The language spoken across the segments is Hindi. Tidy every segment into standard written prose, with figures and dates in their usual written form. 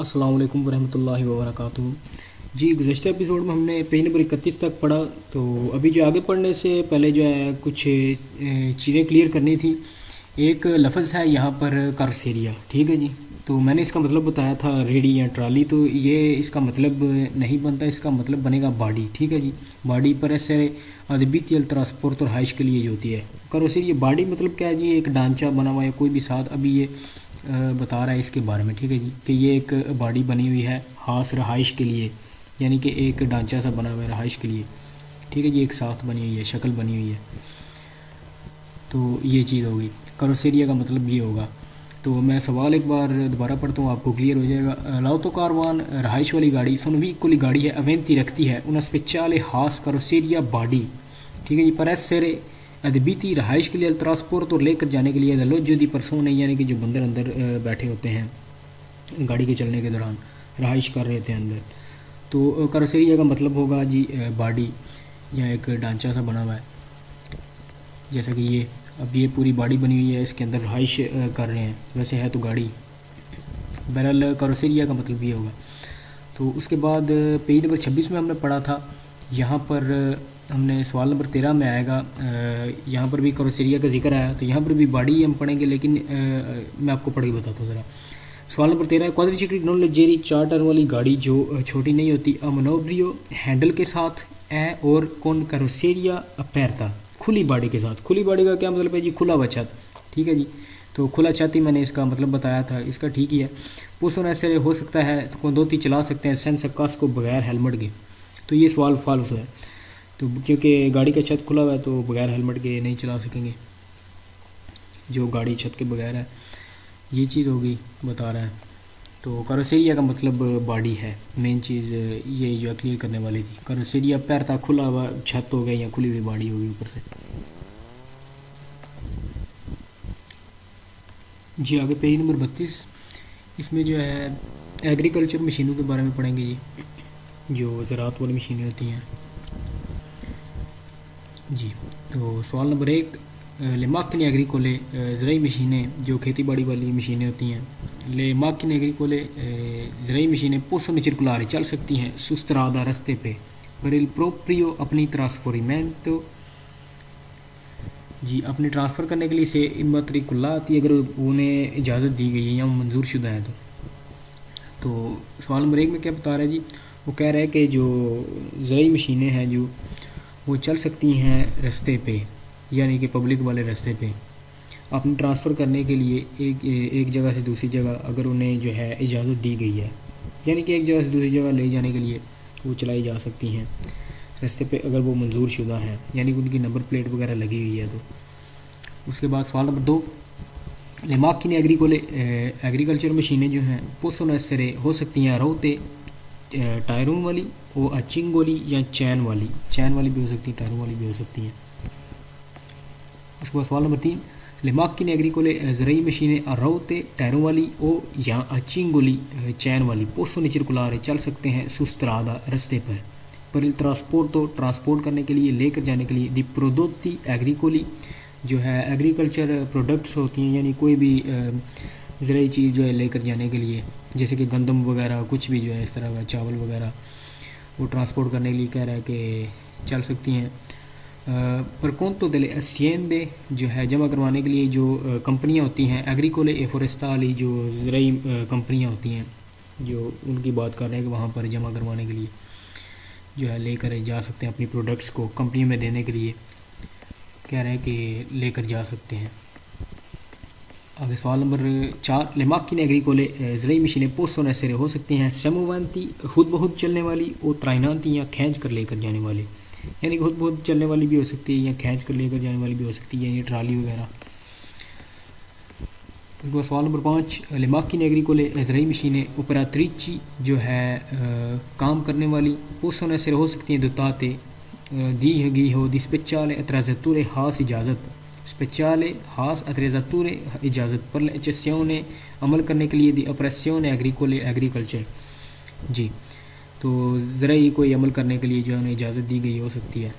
अस्सलाम वालेकुम वरहमतुल्लाहि वबरकातुहू। जी, गुज़श्ता एपिसोड में हमने पेज नंबर 31 तक पढ़ा। तो अभी जो आगे पढ़ने से पहले जो है कुछ चीज़ें क्लियर करनी थी। एक लफ्ज़ है यहाँ पर कारसेरिया, ठीक है जी। तो मैंने इसका मतलब बताया था रेडी या ट्राली, तो ये इसका मतलब नहीं बनता, इसका मतलब बनेगा बॉडी, ठीक है जी। बॉडी पर ऐसे अदबीती ट्रांसपोर्ट और हाइश के लिए जो होती है कारोसेरिया। बॉडी मतलब क्या है जी, एक ढांचा बना हुआ है कोई भी साथ। अभी ये बता रहा है इसके बारे में, ठीक है जी, कि ये एक बॉडी बनी हुई है खास रहाइश के लिए, यानी कि एक ढांचा सा बना हुआ है रहाइश के लिए, ठीक है जी। एक साथ बनी हुई है, शक्ल बनी हुई है, तो ये चीज़ होगी। करोसेरिया का मतलब ये होगा। तो मैं सवाल एक बार दोबारा पढ़ता हूँ, आपको क्लियर हो जाएगा। लाउतो कारवान रहाइश वाली गाड़ी सोनवी कोली गाड़ी है अवेंती रखती है उन स्पेशल हास करोसेरिया बॉडी, ठीक है जी। पर सेरे अदबीती रहाइश के लिए ट्रांसपोर्ट और लेकर जाने के लिए दलोजो दी परसों नहीं, यानी कि जो बंदर अंदर बैठे होते हैं गाड़ी के चलने के दौरान रहाइश कर रहे थे अंदर। तो करोसेरिया का मतलब होगा जी बॉडी या एक ढांचा सा बना हुआ है, जैसा कि ये अब ये पूरी बॉडी बनी हुई है, इसके अंदर रहाइश कर रहे हैं, वैसे है तो गाड़ी। बहरहाल करोसेरिया का मतलब ये होगा। तो उसके बाद पेज नंबर 26 में हमने पढ़ा था, यहाँ पर हमने सवाल नंबर 13 में आएगा, यहाँ पर भी करोसेरिया का जिक्र आया, तो यहाँ पर भी बॉडी हम पढ़ेंगे, लेकिन मैं आपको पढ़ के बताता हूँ ज़रा। सवाल नंबर 13 है, क्वाड्रिचिकल नॉन लग्जरी 4 टायर वाली गाड़ी जो छोटी नहीं होती, अमनोब्रियो हैंडल के साथ है और कौन करोसेरिया अपेरता खुली बॉडी के साथ। खुली बॉडी का क्या मतलब है जी, खुला हुआ छत, ठीक है जी। तो खुला छत ही मैंने इसका मतलब बताया था, इसका ठीक ही है। पोषण ऐसे हो सकता है तो दो तीन चला सकते हैं सेंस अक्कास को बगैर हेलमेट के, तो ये सवाल फाल्स है। तो क्योंकि गाड़ी का छत खुला हुआ है तो बगैर हेलमेट के नहीं चला सकेंगे, जो गाड़ी छत के बगैर है, ये चीज़ होगी बता रहा है। तो करोसेरिया का मतलब बॉडी है, मेन चीज़ ये जो क्लियर करने वाली थी। करोसेरिया पैर था खुला हुआ छत हो गया या खुली हुई बॉडी होगी ऊपर से। जी आगे पेज नंबर 32, इसमें जो है एग्रीकल्चर मशीनों के बारे में पढ़ेंगे जी, जो ज़राअत वाली मशीनें होती हैं जी। तो सवाल नंबर 1, लेमाकिन एग्रीकोले ज़राई मशीनें जो खेती बाड़ी वाली मशीनें होती हैं, ले माकिन एग्रीकोले ज़राई मशीनें पोसो circolare चल सकती हैं सुस्तरादा रास्ते पे पर il proprio अपनी ट्रांसफोरिमेंटो जी अपने ट्रांसफ़र करने के लिए से इमात्रिकुलाती अगर उन्हें इजाज़त दी गई है या मंजूर शुदा है तो सवाल नंबर 1 में क्या बता रहा है जी, वो कह रहा है कि जो ज़राई मशीनें हैं जो वो चल सकती हैं रास्ते पे, यानी कि पब्लिक वाले रास्ते पे अपने ट्रांसफ़र करने के लिए एक जगह से दूसरी जगह अगर उन्हें जो है इजाज़त दी गई है, यानी कि एक जगह से दूसरी जगह ले जाने के लिए वो चलाई जा सकती हैं रास्ते पे अगर वो मंजूर शुदा है, यानी कि उनकी नंबर प्लेट वगैरह लगी हुई है। तो उसके बाद सवाल नंबर 2, लेमाकिन एग्रीकल्चर मशीनें जो हैं पोसोन सरे हो सकती हैं रोते टायरों वाली और अचिंग वाली या चैन वाली भी हो सकती है, टायरों वाली भी हो सकती हैं। उसके बाद सवाल नंबर 3, लेमाकिन एग्रीकोले ज़राई मशीनें अरोते टायरों वाली ओ या अचिंगोली चैन वाली पोसो circolare चल सकते हैं सुस्तरादा रास्ते पर il trasporto ट्रांसपोर्ट करने के लिए, लेकर जाने के लिए, दी प्रोडोtti एग्रीकोली जो है एग्रीकल्चर प्रोडक्ट्स होती हैं, यानी कोई भी ज़राई चीज़ जो है लेकर जाने के लिए, जैसे कि गंदम वगैरह कुछ भी जो है इस तरह का चावल वगैरह, वो ट्रांसपोर्ट करने के लिए कह रहा है कि चल सकती हैं। पर कौन तो दले असिएंदे जो है जमा करवाने के लिए जो कंपनियां होती हैं एग्रीकोले ए फॉरेस्टाली जो ज़राई कंपनियां होती हैं, जो उनकी बात कर रहे हैं कि वहाँ पर जमा करवाने के लिए जो है लेकर जा सकते हैं अपनी प्रोडक्ट्स को कंपनी में देने के लिए, कह रहे हैं कि लेकर जा सकते हैं। आगे सवाल नंबर 4, लेमाकिन एग्रीकोले ज़राई मशीनें पोसोन ऐसे हो सकती हैं सेमोवांती खुद बहुत चलने वाली और त्राइनांती या खींच कर लेकर जाने वाली, यानी खुद बहुत चलने वाली भी हो सकती है या खींच कर लेकर जाने वाली भी हो सकती है, यानी ट्राली वगैरह। उसके बाद सवाल नंबर 5, लेमाकिन एग्रीकोले ज़राई मशीनें उपरात्रिची जो है काम करने वाली पोसोन ऐसे हो सकती हैं दोताते दी गई हो दी स्पेशले अत्रेज़ातुरे खास इजाज़त स्पेशले खास अत्रेज़ातुरे इजाज़त पर लेचेसियोने अमल करने के लिए दी ऑपरेशन एग्रीकोले एग्रीकल्चर जी। तो ज़राई कोई अमल करने के लिए जो है इजाज़त दी गई हो सकती है।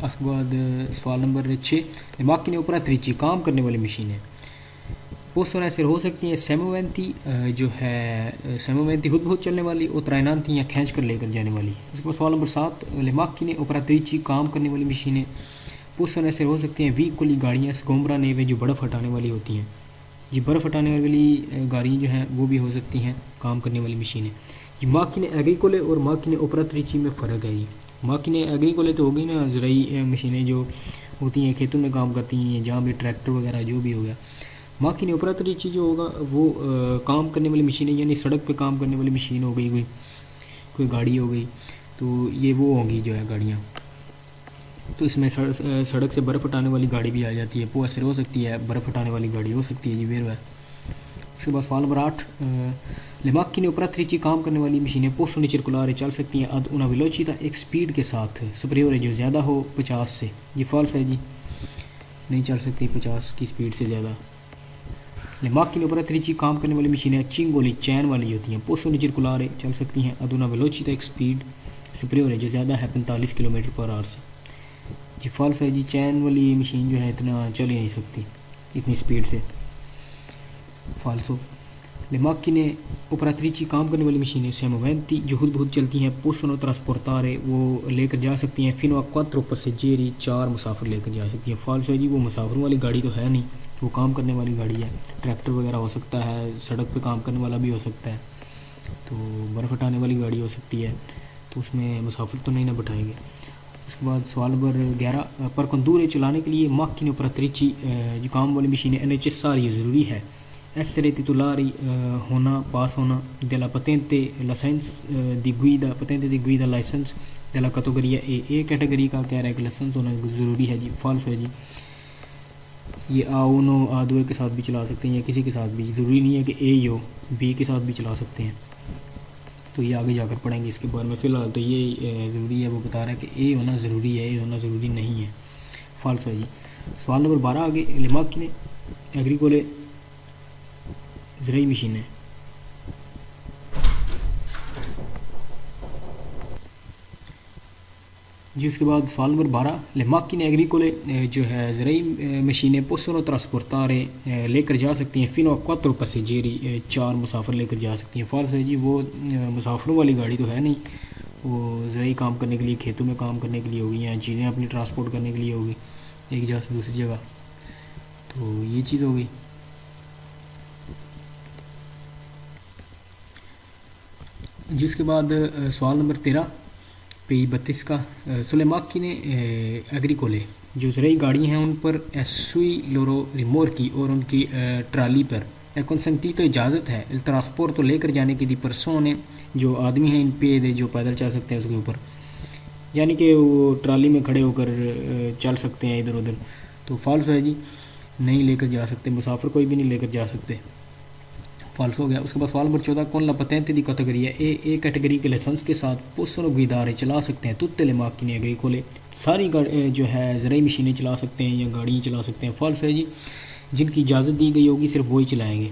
उसके बाद सवाल नंबर 6, माकिन ऊपर त्रिची काम करने वाली मशीन है पोस्ट ऐसे हो सकती हैं सेमोवेंती जो है सेमोवेंती खुद बहुत चलने वाली और त्राइनांती या खींच कर लेकर जाने वाली। इसके बाद सवाल नंबर 7, लेमाकी ने ओपरात्रिची काम करने वाली मशीनें। पोस्ट ऐसे हो सकती हैं वी कोली गाड़ियाँ स्कोम्ब्रा नेवे जो बर्फ़ हटाने वाली होती हैं। जी बर्फ़ हटाने वाली गाड़ियाँ जो हैं वो भी हो सकती हैं काम करने वाली मशीनें। जी माकी ने एग्रीकोले और माकी ने ओपरात्रिची में फ़र्क है। जी माकी ने एग्रीकोले तो होगी ना, ज़राई मशीनें जो होती हैं खेतों में काम करती हैं, जहाँ भी ट्रैक्टर वगैरह जो भी हो गया। माकी ने ओपरात्रिची जो होगा वो काम करने वाली मशीनें, यानी सड़क पे काम करने वाली मशीन हो गई, कोई गाड़ी हो गई, तो ये वो होंगी जो है गाड़ियाँ। तो इसमें सड़क से बर्फ़ हटाने वाली गाड़ी भी आ जाती है, वो ऐसे हो सकती है, बर्फ़ हटाने वाली गाड़ी हो सकती है जी वेर है। उसके बाद सवाल नंबर 8, लेमाकी ने ओपरात्रिची काम करने वाली मशीनें पोस्टो सर्कुलर चल सकती हैं अद उना वेलोचिता एक स्पीड के साथ सुपरियर है जो ज़्यादा हो 50 से। ये फॉल्स है जी, नहीं चल सकती 50 की स्पीड से ज़्यादा। लेमाकी ने ओपरात्रिची काम करने वाली मशीनें चिंगोली चैन वाली होती हैं, पोस्टो सर्कुलर चल सकती हैं अद उना वेलोचिता एक स्पीड सुपरियर है जो ज़्यादा है 45 किलोमीटर पर आवर से। जी फॉल्स है जी, चैन वाली मशीन जो है इतना चल ही नहीं सकती इतनी स्पीड से, फाल्सो। लेमाकी ने ओपरात्रिची काम करने वाली मशीनें सेमोवेंती जो खुद बहुत चलती हैं पोस्टो ट्रांसपोर्टारे वो लेकर जा सकती हैं फिनो क्वात्रो पर से जेरी 4 मुसाफिर लेकर जा सकती हैं। फॉल्स है जी, वो मुसाफिर वाली गाड़ी तो है नहीं, वो काम करने वाली गाड़ी है। ट्रैक्टर वगैरह हो सकता है, सड़क पे काम करने वाला भी हो सकता है, तो बर्फ़ हटाने वाली गाड़ी हो सकती है, तो उसमें मुसाफिर तो नहीं ना बैठाएंगे। उसके बाद सवाल नंबर 11, पर कंदूरे चलाने के लिए माकी ने ओपरात्रिची जो काम वाली मशीनें necessarie ज़रूरी है essere titolari होना, पास होना della patente license di guida license della categoria A category का कह रहा है कि लाइसेंस होना ज़रूरी है जी। फॉल्स है जी, ये A1 A2 के साथ भी चला सकते हैं या किसी के साथ भी, ज़रूरी नहीं है कि ए हो, बी के साथ भी चला सकते हैं, तो ये आगे जाकर पढ़ेंगे इसके बारे में। फ़िलहाल तो ये ज़रूरी है, वो बता रहा है कि ए होना ज़रूरी है, ए होना ज़रूरी नहीं है। फॉल्स है जी। सवाल नंबर 12 आगे, लेमाकी ने एग्रीकोले ज़राई मशीनें। जी उसके बाद सवाल नंबर 12, लेमाकी ने एग्रीकोले जो है ज़राई मशीनें पोस्टो ट्रांसपोर्टारे लेकर जा सकती हैं फिनो क्वात्रो पैसेंजरी 4 मुसाफिर लेकर जा सकती हैं। फॉल्स है जी, वो मुसाफिरों वाली गाड़ी तो है नहीं, वो ज़राई काम करने के लिए, खेतों में काम करने के लिए होगी या चीज़ें अपनी ट्रांसपोर्ट करने के लिए होगी एक जगह से दूसरी जगह, तो ये चीज़ हो गई। जिसके बाद सवाल नंबर 13 पेज 32 का, सुलेमाकी ने एग्रीकोले जो ज़राई गाड़ियाँ हैं उन पर एसुई लोरो रिमोर की और उनकी ट्राली पर कंसंटी तो इजाज़त है ट्रांसपोर्ट तो लेकर जाने की दी परसों ने जो आदमी हैं इन पे दे जो पैदल चल सकते हैं उसके ऊपर, यानी कि वो ट्राली में खड़े होकर चल सकते हैं इधर उधर, तो फॉल्स है जी, नहीं लेकर जा सकते, मुसाफिर कोई भी नहीं लेकर जा सकते, फॉल्स हो गया। उसके बाद सवाल नंबर 14, कौन ला पतेंते दी कैटेगरी है ए कैटेगरी के लाइसेंस के साथ पोस्टो गुइदारे चला सकते हैं तुत्ते लेमाकी ने एग्रीकोले सारी जो है ज़राई मशीनें चला सकते हैं या गाड़ियाँ चला सकते हैं। फॉल्स है जी, जिनकी इजाज़त दी गई होगी सिर्फ वही चलाएँगे,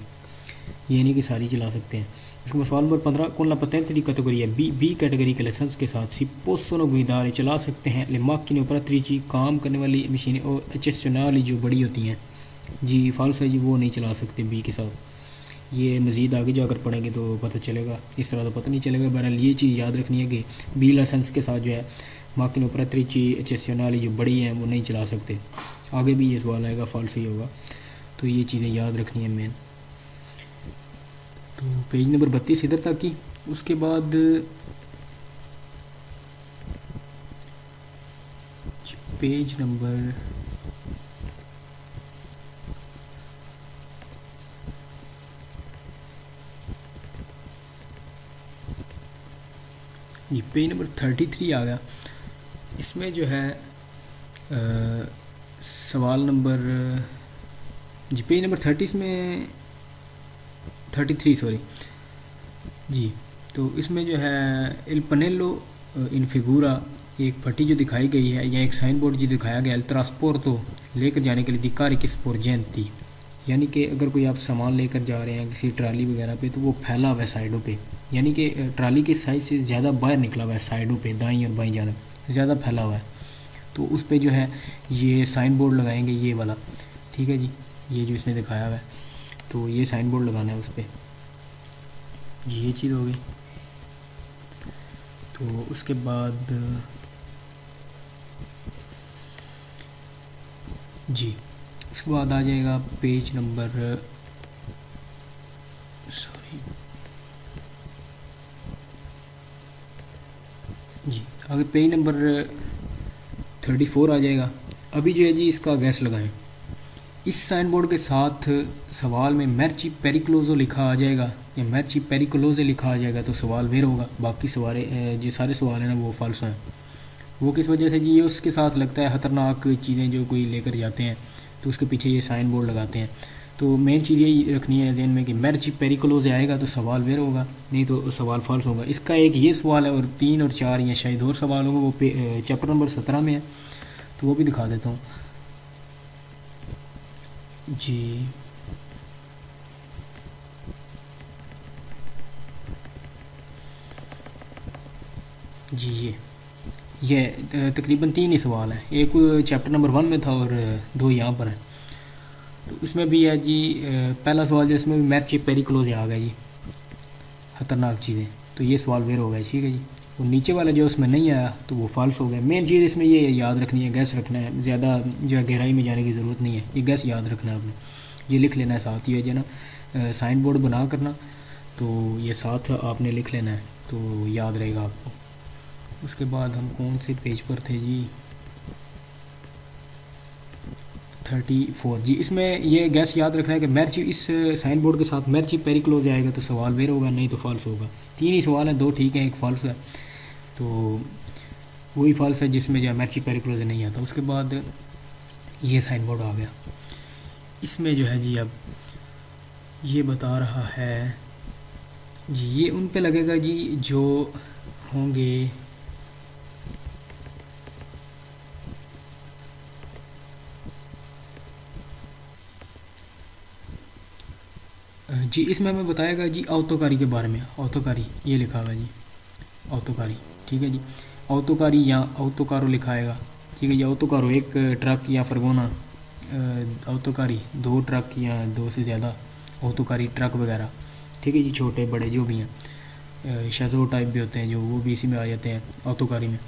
ये नहीं कि सारी चला सकते हैं। उसके बाद सवाल नंबर 15, कौन ला पतेंते दी कैटेगरी है बी कैटेगरी के लाइसेंस के साथ सी पोस्टो गुइदारे चला सकते हैं लेमाकी ने ओपरात्रिची काम करने वाली मशीनें और एचेस्टनाली जो बड़ी होती हैं। जी फॉल्स है जी, वो नहीं चला सकते बी के साथ, ये मज़ीद आगे जाकर पढ़ेंगे तो पता चलेगा, इस तरह तो पता नहीं चलेगा। बहरहाल ये चीज़ याद रखनी है कि बी लाइसेंस के साथ जो है माकी ने ओपरात्रिची एचेस्टनाली जो बड़ी हैं वो नहीं चला सकते, आगे भी ये सवाल आएगा, फॉल्स ही होगा, तो ये चीज़ें याद रखनी है मेन। तो पेज नंबर 32 इधर तक की। उसके बाद पेज नंबर जी पेज नंबर 33 आ गया। इसमें जो है सवाल नंबर जी पेज नंबर 30 में 33 सॉरी जी, तो इसमें जो है इल पनेलो इन फिगूरा एक पट्टी जो दिखाई गई है या एक साइन बोर्ड जो दिखाया गया ट्रांसपोर्टो लेकर जाने के लिए दिकारी किस पोर्जेंती, यानी कि अगर कोई आप सामान लेकर जा रहे हैं किसी ट्राली वगैरह पे तो वो फैला हुआ है साइडों पे, यानी कि ट्राली के साइज़ से ज़्यादा बाहर निकला हुआ है साइडों पे, दाईं और बाईं जानब ज़्यादा फैला हुआ है, तो उस पे जो है ये साइन बोर्ड लगाएंगे ये वाला, ठीक है जी, ये जो इसने दिखाया हुआ है, तो ये साइन बोर्ड लगाना है उस पर जी। ये चीज़ हो गई। तो उसके बाद जी उसके बाद आ जाएगा पेज नंबर सॉरी जी आगे पेज नंबर 34 आ जाएगा। अभी जो है जी इसका गैस लगाएं। इस साइन बोर्ड के साथ सवाल में मैर्ची पेरिक्लोजो लिखा आ जाएगा या मैर्ची पेरिक्लोजे लिखा आ जाएगा तो सवाल वेर होगा। बाकी सवाल जो सारे सवाल हैं ना वो फाल्स हैं। वो किस वजह से जी? ये उसके साथ लगता है ख़तरनाक चीज़ें जो कोई लेकर जाते हैं तो उसके पीछे ये साइन बोर्ड लगाते हैं। तो मेन चीज़ यही रखनी है ज़हन में कि मैर्ची पेरिक्लोजे आएगा तो सवाल वेर होगा, नहीं तो सवाल फाल्स होगा। इसका एक ये सवाल है और 3 और 4 या शायद और सवाल होगा, वो चैप्टर नंबर 17 में है, तो वो भी दिखा देता हूँ जी। जी ये तकरीबन 3 ही सवाल हैं। एक चैप्टर नंबर 1 में था और 2 यहाँ पर हैं। तो इसमें भी है जी पहला सवाल जिसमें भी मैर्ची पेरिक्लोज आ गया जी, ख़तरनाक चीज़ें, तो ये सवाल वेर हो गया, ठीक है जी। और नीचे वाला जो उसमें नहीं आया तो वो फाल्स हो गया। मेन चीज़ इसमें ये याद रखनी है, गैस रखना है, ज़्यादा जो है गहराई में जाने की ज़रूरत नहीं है, ये गैस याद रखना है आपने। ये लिख लेना है साथ ही है जो ना साइन बोर्ड बना करना, तो ये साथ आपने लिख लेना है तो याद रहेगा आपको। उसके बाद हम कौन से पेज पर थे जी? 34 जी। इसमें ये गैस याद रखना है कि मैर्ची इस साइन बोर्ड के साथ मैर्ची पेरिक्लोज आएगा तो सवाल वेर होगा, नहीं तो फाल्स होगा। 3 ही सवाल हैं, 2 ठीक हैं, एक फाल्स है, तो वही फाल्स है जिसमें जो है मैर्ची पेरिक्लोज नहीं आता। उसके बाद ये साइन बोर्ड आ गया। इसमें जो है जी अब ये बता रहा है जी, ये उन पे लगेगा जी जो होंगे जी। इसमें हमें बताएगा जी औतोकारी के बारे में। औतोकारी ये लिखा हुआ है जी, औतोकारी, ठीक है जी। औतोकारी या औतोकारो लिखाएगा, ठीक है जी। औतोकारो एक ट्रक या फरगोना, औतोकारी 2 ट्रक या 2 से ज़्यादा औतोकारी ट्रक वगैरह, ठीक है जी, छोटे बड़े जो भी हैं, शेज़ो टाइप भी होते हैं जो, वो भी इसी में आ जाते हैं औतोकारी में।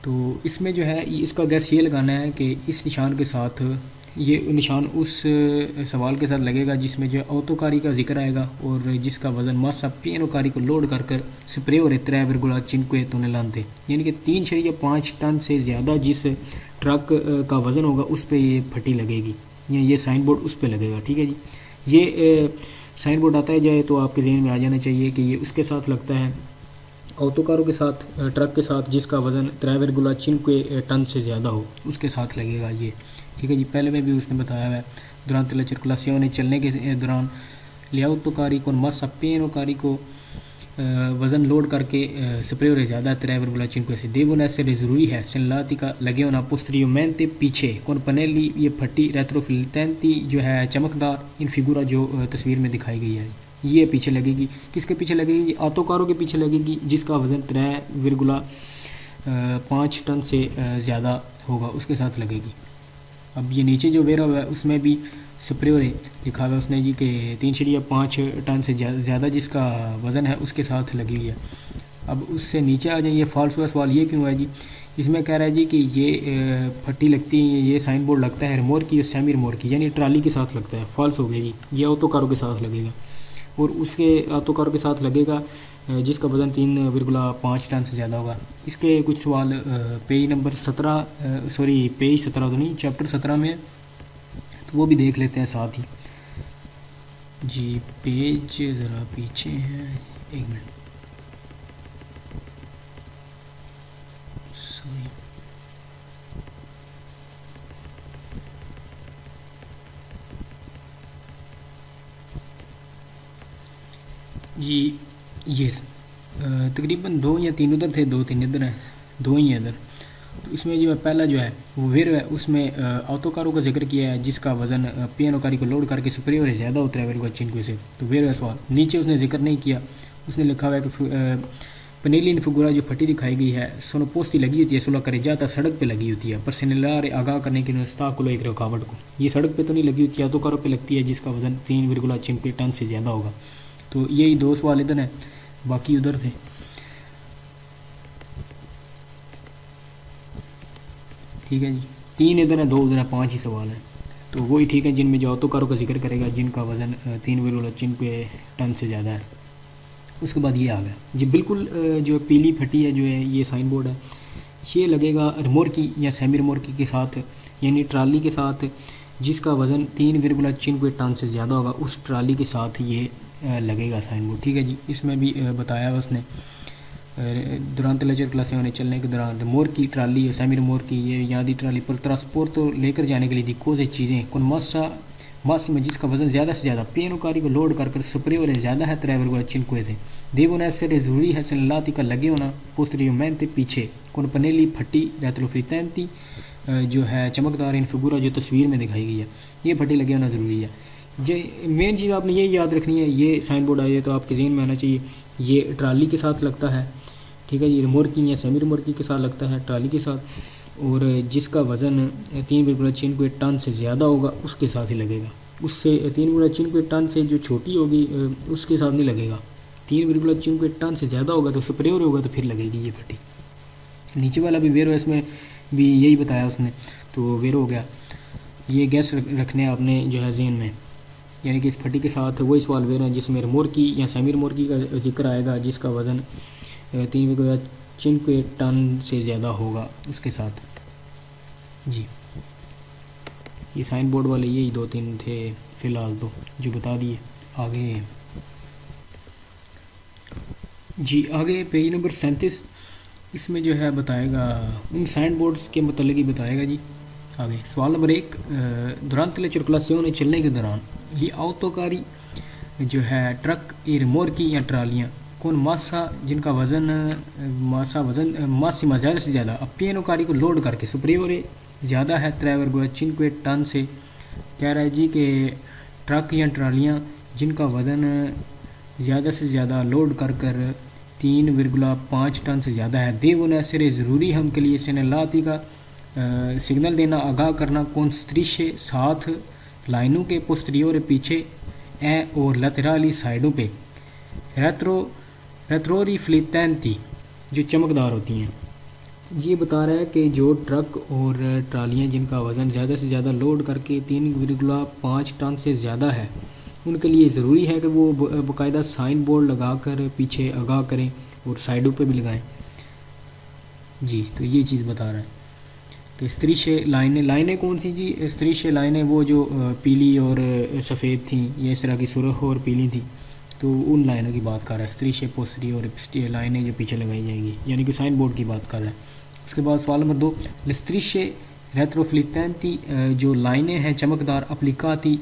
तो इसमें जो है इसका गैस ये लगाना है कि इस निशान के साथ ये निशान उस सवाल के साथ लगेगा जिसमें जो औतोकारी का जिक्र आएगा और जिसका वज़न मासा पियानोकारी को लोड कर स्प्रे और 3,5 टन लाते, यानी कि 3.5 टन से ज़्यादा जिस ट्रक का वज़न होगा उस पर ये फटी लगेगी या ये साइन बोर्ड उस पर लगेगा, ठीक है जी। ये साइन बोर्ड आता है जाए तो आपके जहन में आ जाना चाहिए कि ये उसके साथ लगता है, औतोकारों के साथ, ट्रक के साथ जिसका वज़न 3,5 टन से ज़्यादा हो उसके साथ लगेगा ये, ठीक है जी। पहले में भी उसने बताया है durante la circolazione चलने के दौरान लियाउतोकारी को मसपेनोकारी को वज़न लोड करके स्प्रे और ज़्यादा 3,5 से देवों ऐसे ज़रूरी है सेनलाती का लगे होना पोस्टरियोमेंटे पीछे कौन पनेली ये फटी रेट्रोफिल्टेंटी जो है चमकदार इन फिगुरा जो तस्वीर में दिखाई गई है, ये पीछे लगेगी। किसके पीछे लगेगी? ऑटोकारों के पीछे लगेगी जिसका वज़न 3,5 टन से ज़्यादा होगा उसके साथ लगेगी। अब ये नीचे जो वेरा हुआ है उसमें भी स्प्रेयर लिखा हुआ है उसने जी कि 3.5 टन से ज़्यादा जिसका वज़न है उसके साथ लगी हुई है। अब उससे नीचे आ जाइए, फॉल्स हुआ सवाल ये क्यों है जी? इसमें कह रहा है जी कि ये फट्टी लगती है, ये साइन बोर्ड लगता है रिमोट की और सेमी रिमोट की, यानी ट्राली के साथ लगता है, फॉल्स हो गया जी। ये ऑटोकारों के साथ लगेगा और उसके ऑटोकारों के साथ लगेगा जिसका वज़न 3,5 टन से ज़्यादा होगा। इसके कुछ सवाल पेज नंबर 17 सॉरी पेज 17 तो नहीं, चैप्टर 17 में, तो वो भी देख लेते हैं साथ ही जी। पेज ज़रा पीछे है, 1 मिनट, सॉरी जी। ये तकरीबन 2 या 3 उधर थे, 2-3 इधर हैं, 2 ही हैं इधर। तो इसमें जो है पहला जो है वो वेर है, उसमें ऑटोकारों का जिक्र किया है जिसका वज़न पियानोकारी को लोड करके स्प्रे और ज़्यादा होता है वेर को से, तो वेर है सवाल। नीचे उसने जिक्र नहीं किया, उसने लिखा हुआ है कि पनेली इनफिगुरा जो फटी दिखाई गई है सोनोपोस्ती लगी होती है सोला करे जाता सड़क पे लगी होती है पर सेनेलार आगाह करने के नुस्ताकुल एक रुकावट को। ये सड़क पे तो नहीं लगी होती है, ऑटोकारों पे लगती है जिसका वजन 3,6 टन से ज़्यादा होगा। तो यही 2 सवाल इधर हैं, बाकी उधर थे। ठीक है जी, 3 इधर है 2 उधर है, 5 ही सवाल हैं। तो वही ठीक है जिनमें जो ऑटोकारों का जिक्र करेगा जिनका वजन 3,6 टन से ज़्यादा है। उसके बाद ये आ गया जी, बिल्कुल जो पीली फटी है जो है ये साइन बोर्ड है, ये लगेगा रिमोर्की या सेमी रिमोर्की के साथ, यानी ट्राली के साथ जिसका वज़न 3,6 टन से ज़्यादा होगा उस ट्राली के साथ ये लगेगा साइन बोर्ड। ठीक है जी, इसमें भी बताया है उसने दौरान लेक्चर क्लासें होने चलने के दौरान रिमोर्की ट्राली और सेमी रिमोर्की ये यादी ट्राली पर ट्रांसपोर्ट तो लेकर जाने के लिए दिक्कत से चीज़ें कौन मासी में जिसका वजन ज़्यादा से ज़्यादा पेनोकारी को लोड कर सुपरे वाले ज़्यादा है ड्राइवर को चिनकुए थे देव से ज़रूरी है सलाती का लगे होना पोस्टरियो मेहनत पीछे कौन पनेली फटी रैतलोफरी तैनती जो है चमकदार इन फिगूरा जो तस्वीर में दिखाई गई है ये फटी लगे होना ज़रूरी है। जो मेन चीज़ आपने ये याद रखनी है, ये साइन बोर्ड आए तो आपके जहन में आना चाहिए ये ट्राली के साथ लगता है। ठीक है जी, रिमोर्की या सेमी रिमोर्की के साथ लगता है ट्राली के साथ, और जिसका वज़न 3,6 टन से ज़्यादा होगा उसके साथ ही लगेगा। उससे 3,6 टन से जो छोटी होगी उसके साथ नहीं लगेगा। 3,6 टन से ज़्यादा होगा तो सुपरियर होगा तो फिर लगेगी ये फटी। नीचे वाला भी वेरो, इसमें भी यही बताया उसने, तो वेरो हो गया। ये गैस रखने आपने जो है जहन में, यानी कि इस फटी के साथ वही सवाल वेरो है जिसमें रिमोर्की या सेमी रिमोर्की का जिक्र आएगा जिसका वज़न 3,6 टन से ज़्यादा होगा उसके साथ जी। ये साइन बोर्ड वाले यही 2-3 थे फ़िलहाल तो जो बता दिए। आगे जी, आगे पेज नंबर 37 इसमें जो है बताएगा उन साइन बोर्ड्स के मतलब ही बताएगा जी। आगे सवाल नंबर 1, durante la circolazione चलने के दौरान ली autoकारी जो है ट्रक ए रिमोर्की या ट्रालियाँ कौन मासा जिनका वज़न मासीमा ज़्यादा से ज़्यादा अपीनोकारी को लोड करके सुपरियोरे ज़्यादा है ड्राइवर को 5 टन से। कह रहा है जी कि ट्रक या ट्रालियाँ जिनका वज़न ज़्यादा से ज़्यादा लोड कर 3,5 टन से ज़्यादा है देव नसरे ज़रूरी हम के लिए सेनेलाती का सिग्नल देना आगाह करना कौन स्त्रीशे साथ लाइनों के पोस्टरियोर पीछे ए और लतराली साइडों पे रेट्रोरी फ्लितैंती जो चमकदार होती हैं। ये बता रहा है कि जो ट्रक और ट्रालियाँ जिनका वज़न ज़्यादा से ज़्यादा लोड करके 3,5 टन से ज़्यादा है उनके लिए ज़रूरी है कि वो बाकायदा साइन बोर्ड लगा कर पीछे आगाह करें और साइडों पे भी लगाएं जी। तो ये चीज़ बता रहा है कि स्त्रीशे लाइनें कौन सी जी, स्त्रीशे लाइनें वो जो पीली और सफ़ेद थी, ये इस तरह की सुरख और पीली थी, तो उन लाइनों की बात कर रहा है। स्त्रीशे पोस्टरी और लाइनें जो पीछे लगाई जाएंगी यानी कि साइन बोर्ड की बात कर रहा है। उसके बाद सवाल नंबर 2, स्त्रीशे रेट्रोफ्लितैंती जो लाइनें हैं चमकदार अप्लिकाते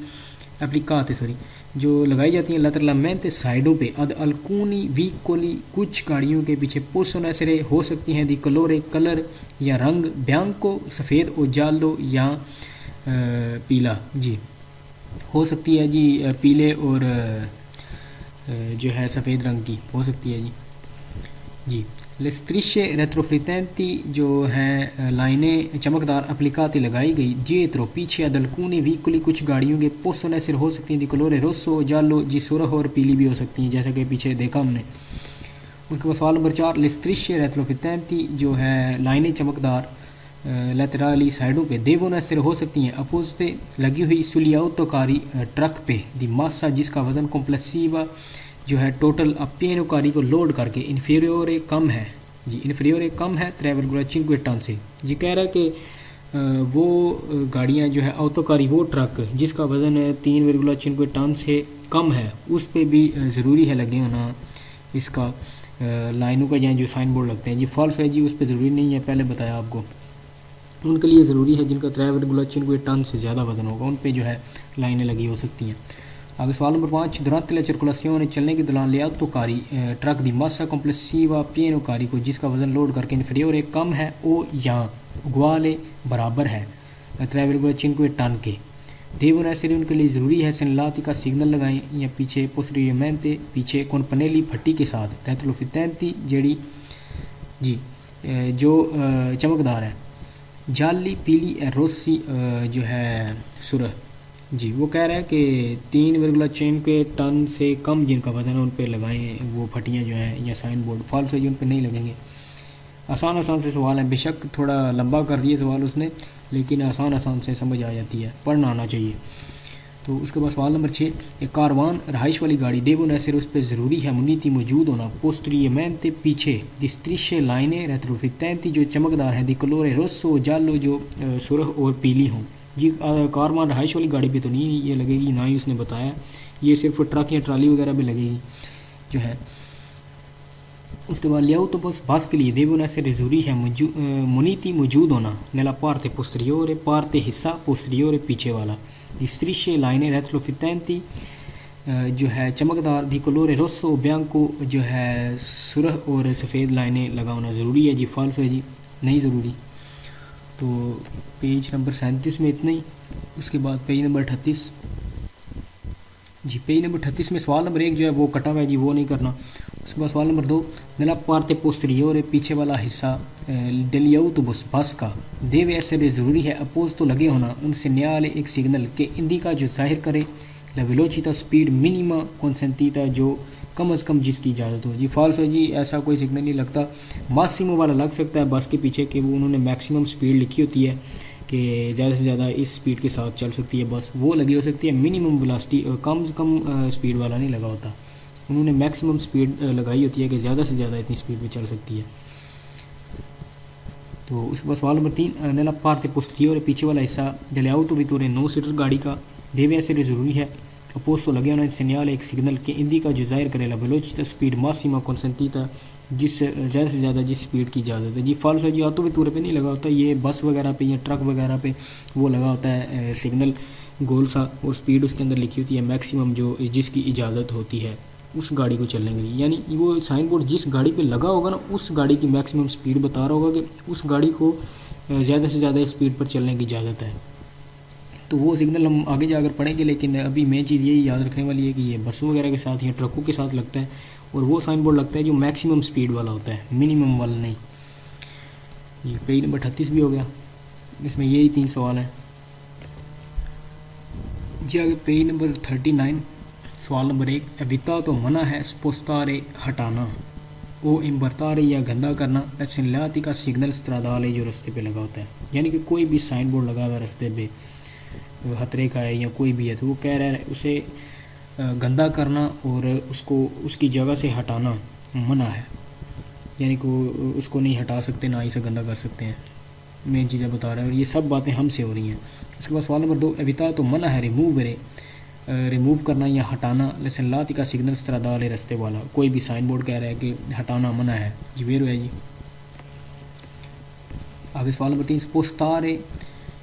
जो लगाई जाती हैं लतरलामेंते साइडों पे अद अलकूनी वीकोली कुछ गाड़ियों के पीछे पोसोन ऐसे हो सकती हैं दी कलोरे कलर या रंग ब्यांको सफ़ेद और जालो या पीला जी, हो सकती है जी पीले और जो है सफ़ेद रंग की हो सकती है जी। लेस्त्रिशे रेट्रोफ्लितैंती जो हैं लाइनें चमकदार अप्लिकाते लगाई गई जेत्रो पीछे अदलकूने वीकुली कुछ गाड़ियों के पोसोन ऐसे हो सकती हैं दिकलोरे रोसो जालो जी सुरख और पीली भी हो सकती हैं जैसा कि पीछे देखा हमने। उसके बाद सवाल नंबर 4, लेस्त्रिशे रेट्रोफ्लितैंती जो है लाइनें चमकदार लतराली साइडों पे देवों ऐसे हो सकती हैं अपोज से लगी हुई सुलियाउतोकारी ट्रक पे दी मासा जिसका वज़न कॉम्प्लेक्सिवा जो है टोटल अपीनोकारी को लोड करके इन्फीरियोरे कम है जी, इन्फीरियोरे कम है 3,5 टन से जी। कह रहा है कि वो गाड़ियाँ जो है ऑटोकारी वो ट्रक जिसका वज़न 3,5 टन से कम है उस पे भी ज़रूरी है लगे होना इसका लाइनों का जो साइन बोर्ड लगते हैं जी। फॉल्स है जी, उस पर ज़रूरी नहीं है, पहले बताया आपको। उनके लिए ज़रूरी है जिनका 3,5 टन से ज़्यादा वज़न होगा उन पर जो है लाइनें लगी हो सकती हैं। आगे सवाल नंबर 5, durante la circolazione चलने के दौरान लियातोकारी ट्रक दी मासा कॉम्प्लेक्सिवा पिएनोकारी को जिसका वज़न लोड करके इन्फीरियोरे कम है ओ या उगवाले बराबर है 3,5 टन के देवों ऐसे उनके लिए ज़रूरी है सनलाती का सिग्नल लगाएं या पीछे पोस्टरियरमेंटे पीछे कौन पनेली फट्टी के साथ रेट्रोफ्लितैंती जेडी जी जो चमकदार है। जाली पीली रोसी जो है सुरह। जी वो कह रहा है कि 3,6 के टन से कम जिनका वजन है उन पे लगाएं वो फटियाँ जो हैं या साइन बोर्ड। फॉल्स है जी उन पे नहीं लगेंगे। आसान आसान से सवाल हैं, बेशक थोड़ा लंबा कर दिए सवाल उसने, लेकिन आसान आसान से समझ आ जाती है, पढ़ना आना चाहिए। तो उसके बाद सवाल नंबर 6, एक कारवान रहाइश वाली गाड़ी देवो नैसर उस पर ज़रूरी है मुनीति मौजूद होना पोस्ट्रियमेंट पीछे दिस्त्रिशे लाइनें रेट्रोफिटेंटी जो चमकदार हैं, दी कलोरे रोसो जालो जो सुरख और पीली हों। जी कारवान रहाइश वाली गाड़ी पे तो नहीं ये लगेगी, ना ही उसने बताया, ये सिर्फ ट्रक या ट्राली वगैरह भी लगेगी जो है। उसके बाद लियाओ तो बस बस के लिए देवो नैसर ज़रूरी है मुनीति मौजूद होना नेला पार्ते पोस्ट्रियोरे पार्ते हिस्सा पोस्ट्रियोरे पीछे वाला दृश्य लाइनें रेट्रोफिटेंटी जो है चमकदार, दी कलोरे रोसो बियांको जो है सुरख और सफ़ेद लाइनें लगा होना ज़रूरी है। जी फॉल्स है जी, नहीं ज़रूरी। तो पेज नंबर 37 में इतना ही। उसके बाद पेज नंबर 38। जी पेज नंबर 38 में सवाल नंबर 1 जो है वो कटा हुआ है जी, वो नहीं करना। उसके बाद सवाल नंबर 2, नला पार्ते पोस्टरियोर पीछे वाला हिस्सा दिलियाऊ तो बस का देव ऐसे ज़रूरी है अपोज तो लगे होना उनसे न्याल एक सिग्नल के इंदी का जो जाहिर करे वेलोचिता स्पीड मिनिमा कॉन्सेंटीता जो कम अज़ कम जिसकी इजाज़त हो। जी फॉल्स है जी, ऐसा कोई सिग्नल नहीं लगता। मासिमो वाला लग सकता है बस के पीछे कि वो उन्होंने मैक्सिमम स्पीड लिखी होती है कि ज़्यादा से ज़्यादा इस स्पीड के साथ चल सकती है बस, वो लगी हो सकती है। मिनिमम वेलोसिटी कम से कम स्पीड वाला नहीं लगा होता, उन्होंने मैक्सिमम स्पीड लगाई होती है कि ज़्यादा से ज़्यादा इतनी स्पीड पे चल सकती है। तो उसके बाद सवाल नंबर 3, नला पार्ते पोस्टरियोर पीछे वाला हिस्सा जलियाओ तो वितोरे 9 सीटर गाड़ी का देवे ऐसे ज़रूरी है अपोज तो लगे होना सिग्नल एक सिग्नल के इंदी का जो जाहिर करेला वेलोचिता स्पीड मासिमा कॉन्सेंटीता जिस ज़्यादा से ज़्यादा जिस स्पीड की इजाज़त है। जी फॉल्स है जी, ऑटो भी तौर पे नहीं लगा होता, ये बस वगैरह पे या ट्रक वगैरह पे वो लगा होता है सिग्नल गोल सा, और स्पीड उसके अंदर लिखी होती है मैक्सिमम जो जिसकी इजाज़त होती है उस गाड़ी को चलने के लिए। यानी वो साइन बोर्ड जिस गाड़ी पे लगा होगा ना उस गाड़ी की मैक्सिमम स्पीड बता रहा होगा कि उस गाड़ी को ज़्यादा से ज़्यादा स्पीड पर चलने की इजाज़त है। तो वो सिग्नल हम आगे जाकर पढ़ेंगे, लेकिन अभी मेन चीज़ यही याद रखने वाली है कि ये बसों वगैरह के साथ या ट्रकों के साथ लगता है, और वो साइन बोर्ड लगता है जो मैक्सिमम स्पीड वाला होता है, मिनिमम वाला नहीं। जी पेज नंबर 38 भी हो गया, इसमें यही 3 सवाल हैं। जी आगे पेज नंबर 39, सवाल नंबर 1, अविता तो मना है स्पोस्तारे हटाना ओ इम्बरतारे या गंदा करना सिनलाती का सिग्नल स्त्रादाल है जो रास्ते पे लगा होता है। यानी कि कोई भी साइन बोर्ड लगा हुआ रास्ते पे खतरे का है या कोई भी है, तो वो कह रहा है उसे गंदा करना और उसको उसकी जगह से हटाना मना है, यानी कि उसको नहीं हटा सकते ना इसे गंदा कर सकते हैं। मेन चीज़ें बता रहे हैं और ये सब बातें हमसे हो रही हैं। उसके बाद सवाल नंबर 2, अविता तो मना है रिमूव करना या हटाना लेकिन लाती का सिग्नल स्त्रादाल रास्ते वाला, कोई भी साइन बोर्ड कह रहा है कि हटाना मना है। जी वेरो है जी। आगे सवाल नंबर 3, स्पोस्तारे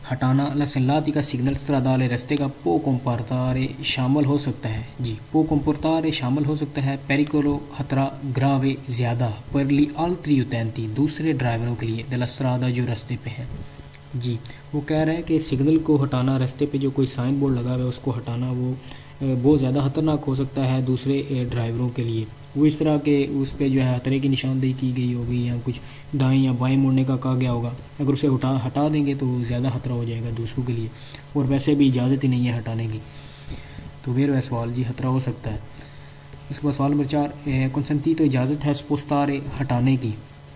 हटाना लसलाती का सिग्नल स्त्रादाल रास्ते का पो कंपार्तारे शामिल हो सकता है। जी पो कंपार्तारे शामिल हो सकता है पेरिकोलो खतरा ग्रावे ज़्यादा परली आल्त्री उतैंती दूसरे ड्राइवरों के लिए दलस्त्रादा जो रास्ते पे है। जी वो कह रहा है कि सिग्नल को हटाना, रास्ते पे जो कोई साइन बोर्ड लगा हुआ है उसको हटाना वो बहुत ज़्यादा ख़तरनाक हो सकता है दूसरे ड्राइवरों के लिए। वो इस तरह के उस पर जो है खतरे की निशानदेही की गई होगी या कुछ दाएं या बाएं मुड़ने का कहा गया होगा, अगर उसे हटा देंगे तो ज़्यादा खतरा हो जाएगा दूसरों के लिए, और वैसे भी इजाज़त ही नहीं है हटाने की। तो फिर वह सवाल जी खतरा हो सकता है। उसके बाद सवाल नंबर 4, कंसंती तो इजाज़त है स्पोस्तारे हटाने की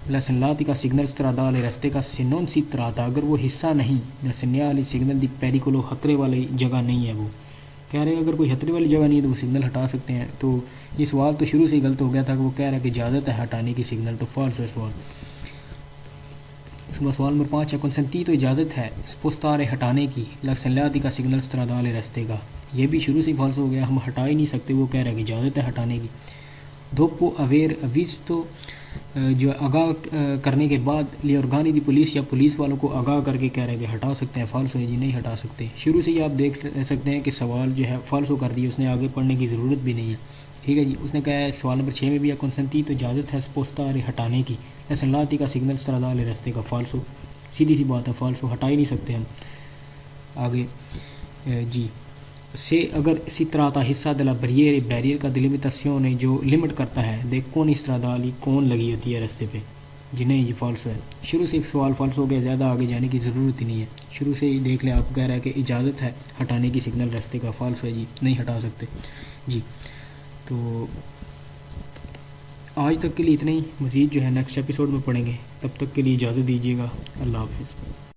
लसनलाती का सिग्नल स्त्रादाल रास्ते का सिनोन सी त्राता अगर वो हिस्सा नहीं लसन्याली सिग्नल दी पेरिकोलो खतरे वाली जगह नहीं है। वो कह रहे हैं अगर कोई खतरे वाली जगह नहीं है तो वो सिग्नल हटा सकते हैं। तो ये सवाल तो शुरू से ही गलत हो गया था कि वो कह रहा है कि इजाज़त है हटाने की सिग्नल, तो फॉल्स है सवाल। इसके बाद सवाल नंबर 5 है कंसंती तो इजाज़त है स्पोस्तारे हटाने की लसन्याली का सिग्नल स्त्रादाल रास्ते का, ये भी शुरू से ही फॉल्स हो गया, हम हटा ही नहीं सकते, वो कह रहा है कि इजाज़त है हटाने की। धोपो अवेर अवीज तो जो आगाह करने के बाद लियोरगानी दी पुलिस या पुलिस वालों को आगाह करके कह रहे हैं कि हटा सकते हैं, फॉल्स है जी नहीं हटा सकते। शुरू से ही आप देख सकते हैं कि सवाल जो है फॉल्स हो कर दिया, उसने आगे पढ़ने की ज़रूरत भी नहीं है। ठीक है जी। उसने कहा है सवाल नंबर 6 में भी कंसंती तो इजाज़त है स्पोस्तारे हटाने की लसनलाती का सिग्नल स्त्रादाल रास्ते का, फॉल्स हो, सीधी सी बात है फॉल्स हो, हटा ही नहीं सकते हम। आगे जी से अगर इसी तरह का हिस्सा दिला बैरियर का डिलिमिटासियों ने जो लिमिट करता है देख कौन इस तरह दाली कौन लगी होती है रास्ते पे, जिन्हें ये फॉल्स है। शुरू से सवाल फॉल्स हो गया, ज़्यादा आगे जाने की ज़रूरत ही नहीं है। शुरू से ही देख लें, आप कह रहा है कि इजाज़त है हटाने की सिग्नल रास्ते का, फॉल्स है जी, नहीं हटा सकते जी। तो आज तक के लिए इतना ही, मज़ीद जो है नेक्स्ट एपिसोड में पढ़ेंगे। तब तक के लिए इजाज़त दीजिएगा। अल्लाह हाफ़िज़।